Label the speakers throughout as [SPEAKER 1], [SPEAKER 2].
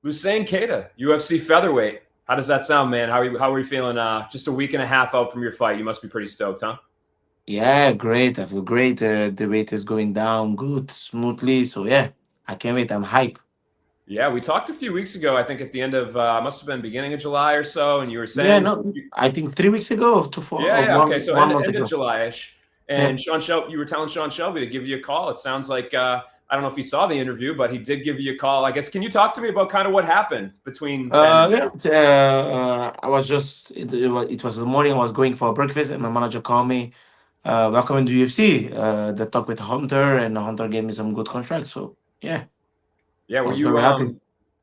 [SPEAKER 1] Losene Keita, UFC featherweight. How does that sound, man? How are you feeling? Just a week and a half out from your fight, you must be pretty stoked, huh?
[SPEAKER 2] Yeah, great. I feel great. The weight is going down good, smoothly. So yeah, I can't wait. I'm hype.
[SPEAKER 1] Yeah, we talked a few weeks ago. I think at the end of must have been beginning of July or so, and you were
[SPEAKER 2] Yeah,
[SPEAKER 1] saying,
[SPEAKER 2] no, I think 3 weeks ago of two, four,
[SPEAKER 1] yeah,
[SPEAKER 2] of
[SPEAKER 1] yeah, okay,
[SPEAKER 2] one
[SPEAKER 1] so
[SPEAKER 2] one
[SPEAKER 1] end
[SPEAKER 2] month
[SPEAKER 1] end of
[SPEAKER 2] ago.
[SPEAKER 1] July-ish,
[SPEAKER 2] Yeah.
[SPEAKER 1] and you were telling Sean Shelby to give you a call. It sounds like I don't know if he saw the interview, but he did give you a call. I guess can you talk to me about kind of what happened between then and
[SPEAKER 2] Yeah.
[SPEAKER 1] now?
[SPEAKER 2] I was just it was the morning. I was going for breakfast, and my manager called me. Welcome to UFC. The talk with Hunter, and Hunter gave me some good contract. So yeah,
[SPEAKER 1] Yeah,
[SPEAKER 2] I
[SPEAKER 1] were
[SPEAKER 2] was
[SPEAKER 1] you
[SPEAKER 2] very happy.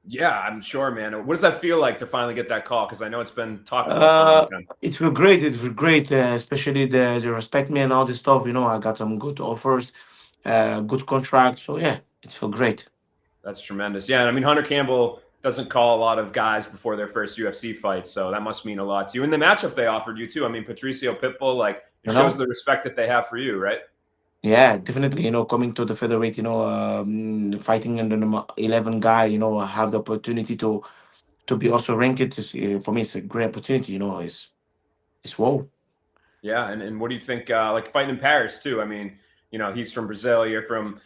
[SPEAKER 1] Yeah, I'm sure, man. What does that feel like to finally get that call? Because I know it's been talked about for a long time.
[SPEAKER 2] It feel great. It feel great, especially the respect me and all this stuff. I got some good offers, good contract. So yeah, it feel great.
[SPEAKER 1] That's tremendous. Yeah, and I mean Hunter Campbell doesn't call a lot of guys before their first UFC fight, so that must mean a lot to you. And the matchup they offered you too. I mean Patricio Pitbull, like it
[SPEAKER 2] You
[SPEAKER 1] shows
[SPEAKER 2] know.
[SPEAKER 1] the respect that they have for you, right?
[SPEAKER 2] Yeah, definitely. Coming to the featherweight, fighting under number 11 guy. Have the opportunity to be also ranked. For me, it's a great opportunity. It's wow.
[SPEAKER 1] Yeah, and what do you think? Like fighting in Paris too. I mean, he's from Brazil. You're from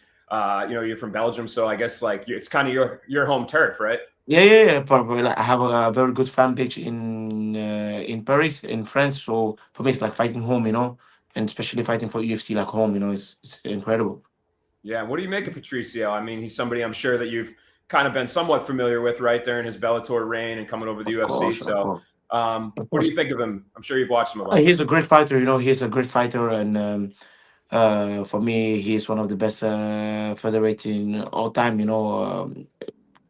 [SPEAKER 1] Belgium, so I guess like it's kind of your home turf, right?
[SPEAKER 2] Yeah, yeah, yeah. Probably. Like, I have a very good fan page in Paris, in France. So for me, it's like fighting home, and especially fighting for UFC like home. It's incredible.
[SPEAKER 1] Yeah, and what do you make of Patricio? I mean, he's somebody I'm sure that you've kind of been somewhat familiar with, right, during his Bellator reign and coming over the
[SPEAKER 2] Of
[SPEAKER 1] UFC.
[SPEAKER 2] course, of
[SPEAKER 1] So,
[SPEAKER 2] course, of
[SPEAKER 1] what do you
[SPEAKER 2] course.
[SPEAKER 1] think of him? I'm sure you've watched him a bunch.
[SPEAKER 2] He's a great fighter. He's a great fighter, and for me, he's one of the best featherweight in all time.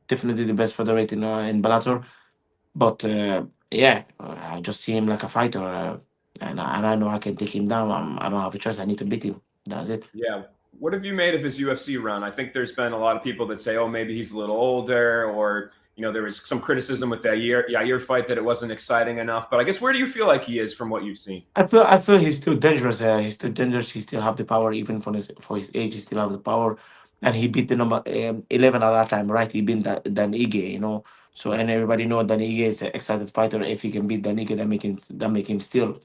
[SPEAKER 2] Definitely the best featherweight in Bellator. But yeah, I just see him like a fighter, and I know I can take him down. I don't have a choice. I need to beat him. That's it.
[SPEAKER 1] Yeah. What have you made of his UFC run? I think there's been a lot of people that say, oh, maybe he's a little older, or there was some criticism with that Yair fight that it wasn't exciting enough. But I guess where do you feel like he is from what you've seen?
[SPEAKER 2] I feel he's still dangerous. He's still dangerous. He still have the power, even for his age. He still have the power, and he beat the number 11 at that time, right? He beat Dan Ige. So and everybody know Dan Ige is an excited fighter. If he can beat Dan Ige, that make him still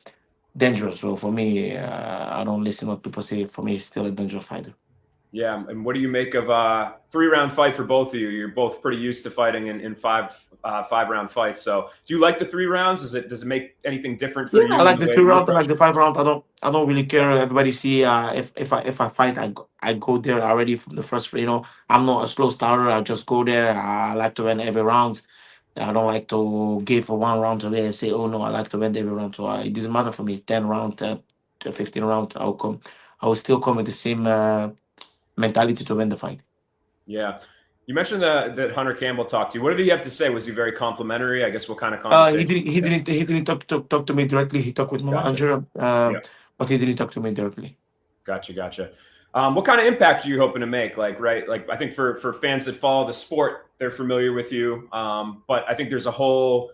[SPEAKER 2] dangerous. So for me, I don't listen what people say. For me, he's still a dangerous fighter.
[SPEAKER 1] Yeah, and what do you make of 3-round fight for both of you? You're both pretty used to fighting in five-round fights. So, do you like the 3 rounds? Does it make anything different for
[SPEAKER 2] Yeah, I
[SPEAKER 1] you in
[SPEAKER 2] like
[SPEAKER 1] the
[SPEAKER 2] the
[SPEAKER 1] way
[SPEAKER 2] three
[SPEAKER 1] that you
[SPEAKER 2] round. I
[SPEAKER 1] approach
[SPEAKER 2] like the
[SPEAKER 1] it?
[SPEAKER 2] 5 round. I don't really care. Everybody see. If I fight, I go there already from the first. I'm not a slow starter. I just go there. I like to win every round. I don't like to give for one round away and say, oh no, I like to win every round. So it doesn't matter for me. 10 round, to 15 round. I'll come. I will still come with the same mentality to win the fight.
[SPEAKER 1] Yeah, you mentioned that Hunter Campbell talked to you. What did he have to say? Was he very complimentary? I guess what kind of
[SPEAKER 2] He
[SPEAKER 1] conversation
[SPEAKER 2] didn't.
[SPEAKER 1] did
[SPEAKER 2] He
[SPEAKER 1] you have?
[SPEAKER 2] didn't. He didn't talk to me directly. He talked with my
[SPEAKER 1] Gotcha.
[SPEAKER 2] manager.
[SPEAKER 1] Yeah.
[SPEAKER 2] But he didn't talk to me directly.
[SPEAKER 1] Gotcha. What kind of impact are you hoping to make? Like, right? Like, I think for fans that follow the sport, they're familiar with you. But I think there's a whole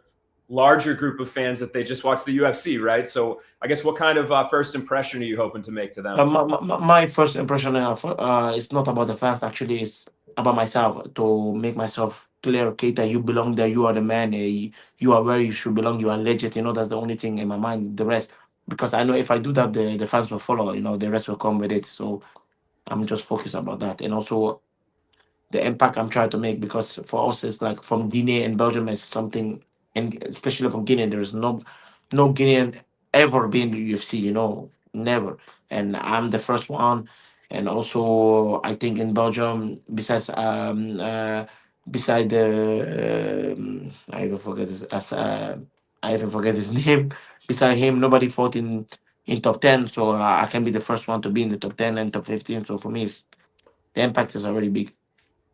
[SPEAKER 1] larger group of fans that they just watch the UFC, right? So, I guess what kind of first impression are you hoping to make to them?
[SPEAKER 2] My first impression is not about the fans. Actually, it's about myself to make myself clear. Keita, you belong there. You are the man. You are where you should belong. You are legit. That's the only thing in my mind. The rest, because I know if I do that, the fans will follow. The rest will come with it. So I'm just focused about that, and also the impact I'm trying to make. Because for us, it's like from Guinea and Belgium is something, and especially from Guinea, there's no Guinean ever been to UFC. Never. And I'm the first one. And also, I think in Belgium, beside the I even forget his name. Beside him, nobody fought in top 10. So I can be the first one to be in the top 10 and top 15. So for me, the impact is already big.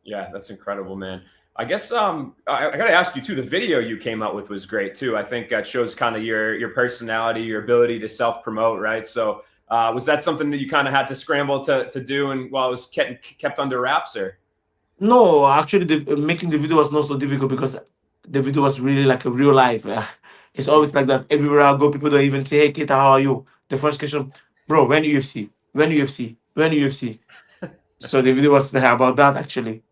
[SPEAKER 1] Yeah, that's incredible, man. I guess I got to ask you too. The video you came out with was great too. I think that shows kind of your personality, your ability to self promote, right? So was that something that you kind of had to scramble to do, and while it was kept under wraps, or?
[SPEAKER 2] No, actually, making the video was not so difficult because the video was really like a real life. It's always like that. Everywhere I go, people don't even say, "Hey, Kita, how are you?" The first question, bro, when UFC? When UFC? When UFC? So the video was about that actually.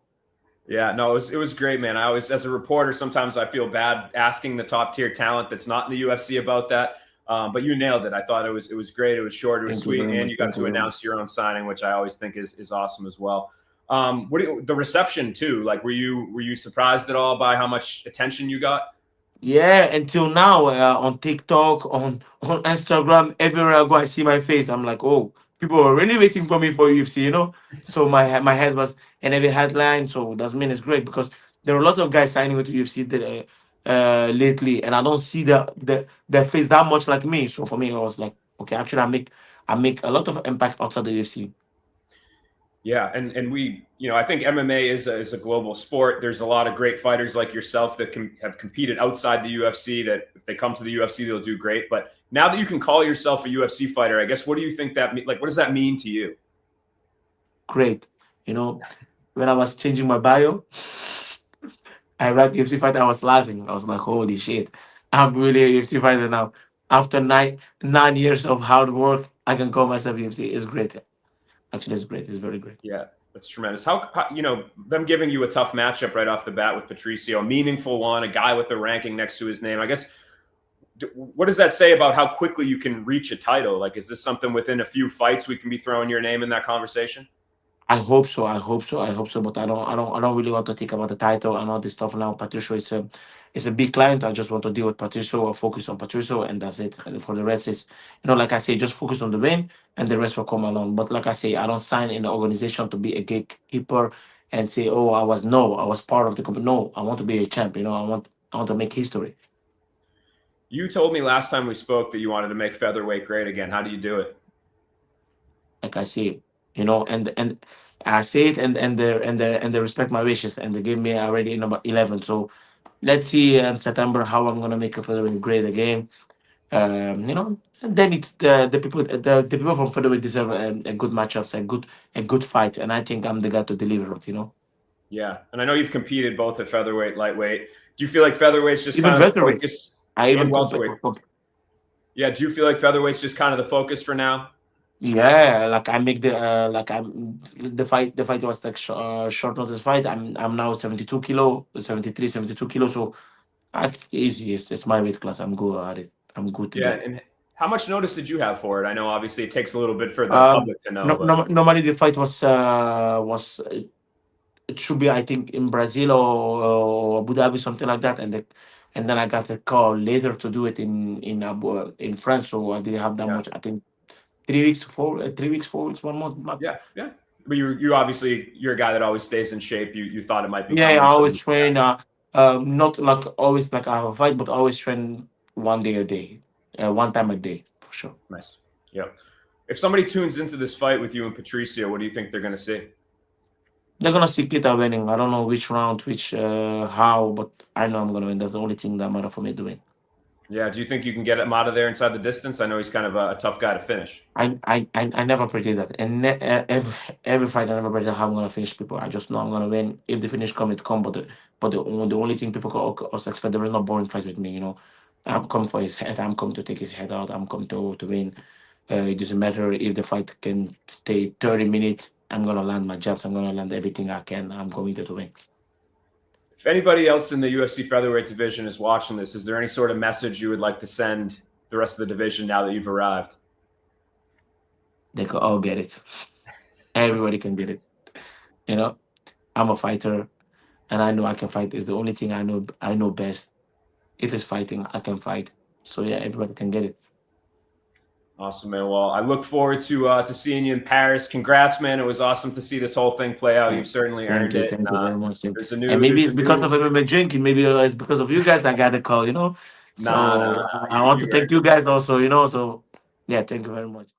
[SPEAKER 1] Yeah, no, it was great, man. I always, as a reporter, sometimes I feel bad asking the top tier talent that's not in the UFC about that. But you nailed it. I thought it was great. It was short. It was
[SPEAKER 2] Thank you
[SPEAKER 1] sweet,
[SPEAKER 2] very
[SPEAKER 1] and
[SPEAKER 2] much.
[SPEAKER 1] you got
[SPEAKER 2] Thank you
[SPEAKER 1] to
[SPEAKER 2] very much.
[SPEAKER 1] announce your own signing, which I always think is awesome as well. The reception too? Like, were you surprised at all by how much attention you got?
[SPEAKER 2] Yeah, until now, on TikTok, on Instagram, everywhere I go, I see my face. I'm like, oh, people are really waiting for me for UFC, you know. So my head was in every headline. So that mean it's great because there are a lot of guys signing with UFC lately, and I don't see their face that much like me. So for me, I was like, okay, actually, I make a lot of impact outside the UFC.
[SPEAKER 1] Yeah, and I think MMA is a global sport. There's a lot of great fighters like yourself that have competed outside the UFC. That if they come to the UFC, they'll do great. But now that you can call yourself a UFC fighter, I guess what do you think like? What does that mean to you?
[SPEAKER 2] Great, when I was changing my bio. I write UFC fighter. I was laughing. I was like, holy shit. I'm really a UFC fighter now. After 9 years of hard work, I can call myself UFC. It's great. Actually, it's great. It's very great.
[SPEAKER 1] Yeah, that's tremendous. How them giving you a tough matchup right off the bat with Patricio, a meaningful one, a guy with a ranking next to his name. I guess what does that say about how quickly you can reach a title? Like, is this something within a few fights we can be throwing your name in that conversation?
[SPEAKER 2] I hope so. I hope so. I hope so. But I don't really want to think about the title and all this stuff now. Patricio is a big client. I just want to deal with Patricio or focus on Patricio, and that's it. And for the rest is, like I say, just focus on the win, and the rest will come along. But like I say, I don't sign in the organization to be a gatekeeper and say, oh, I was part of the company. No, I want to be a champ. I want to make history.
[SPEAKER 1] You told me last time we spoke that you wanted to make featherweight great again. How do you do it?
[SPEAKER 2] Like I say, and I say it, and they respect my wishes, and they give me already number 11. So let's see in September how I'm gonna make a featherweight great again. And then it's the people from featherweight deserve a good matchups, a good fight, and I think I'm the guy to deliver it.
[SPEAKER 1] Yeah, and I know you've competed both at featherweight, lightweight. Do you feel like featherweight's just kind
[SPEAKER 2] Even
[SPEAKER 1] of the
[SPEAKER 2] welterweight.
[SPEAKER 1] focus,
[SPEAKER 2] I
[SPEAKER 1] and
[SPEAKER 2] even
[SPEAKER 1] welterweight? Yeah, do you feel like featherweight's just kind of the focus for now?
[SPEAKER 2] yeah, like I make the fight was like short notice fight. I'm now 72 kilo, 73, 72 kilo. So easy. It's my weight class. I'm good at it. I'm good to
[SPEAKER 1] Yeah,
[SPEAKER 2] that.
[SPEAKER 1] and how much notice did you have for it? I know obviously it takes a little bit for the
[SPEAKER 2] Um,
[SPEAKER 1] public to know,
[SPEAKER 2] no,
[SPEAKER 1] but
[SPEAKER 2] no, normally the fight was it should be, I think, in Brazil or Abu Dhabi, something like that, and then I got a call later to do it in France, so I didn't have that
[SPEAKER 1] yeah,
[SPEAKER 2] much. I think 3 weeks, 3 weeks, 4 weeks, 1 month max.
[SPEAKER 1] yeah. But you obviously you're a guy that always stays in shape. You thought it might be
[SPEAKER 2] Yeah, I
[SPEAKER 1] coming, so
[SPEAKER 2] always train. Not like always like I have a fight, but always train one day a day, one time a day for sure.
[SPEAKER 1] nice. Yeah. If somebody tunes into this fight with you and Patricio, what do you think they're going to see?
[SPEAKER 2] They're gonna see Kita winning. I don't know which round, which how, but I know I'm gonna win. That's the only thing that matter for me to win.
[SPEAKER 1] Yeah. Do you think you can get him out of there inside the distance? I know he's kind of a tough guy to finish.
[SPEAKER 2] I never predict that, and every fight I never predict how I'm gonna finish people. I just know I'm gonna win. If the finish come, it come. But the only thing people can also expect, there is no boring fight with me. I'm come for his head. I'm come to take his head out. I'm come to win. It doesn't matter if the fight can stay 30 minutes. I'm gonna land my jabs. I'm gonna land everything I can. I'm going to win.
[SPEAKER 1] If anybody else in the UFC featherweight division is watching this, is there any sort of message you would like to send the rest of the division now that you've arrived?
[SPEAKER 2] They can all get it. Everybody can get it. You know, I'm a fighter, and I know I can fight. It's the only thing I know. I know best. If it's fighting, I can fight. So yeah, everybody can get it.
[SPEAKER 1] Awesome, man. Well, I look forward to seeing you in Paris. Congrats, man. It was awesome to see this whole thing play out.
[SPEAKER 2] Yeah.
[SPEAKER 1] You've certainly
[SPEAKER 2] Thank
[SPEAKER 1] earned
[SPEAKER 2] you,
[SPEAKER 1] it.
[SPEAKER 2] thank you very much.
[SPEAKER 1] There's a
[SPEAKER 2] And
[SPEAKER 1] new,
[SPEAKER 2] maybe
[SPEAKER 1] there's
[SPEAKER 2] it's
[SPEAKER 1] a
[SPEAKER 2] because
[SPEAKER 1] new.
[SPEAKER 2] of MMA drinking. Maybe it's because of you guys I got the call.
[SPEAKER 1] Nah,
[SPEAKER 2] So
[SPEAKER 1] nah.
[SPEAKER 2] I want to
[SPEAKER 1] You
[SPEAKER 2] thank you guys also. So yeah, thank you very much.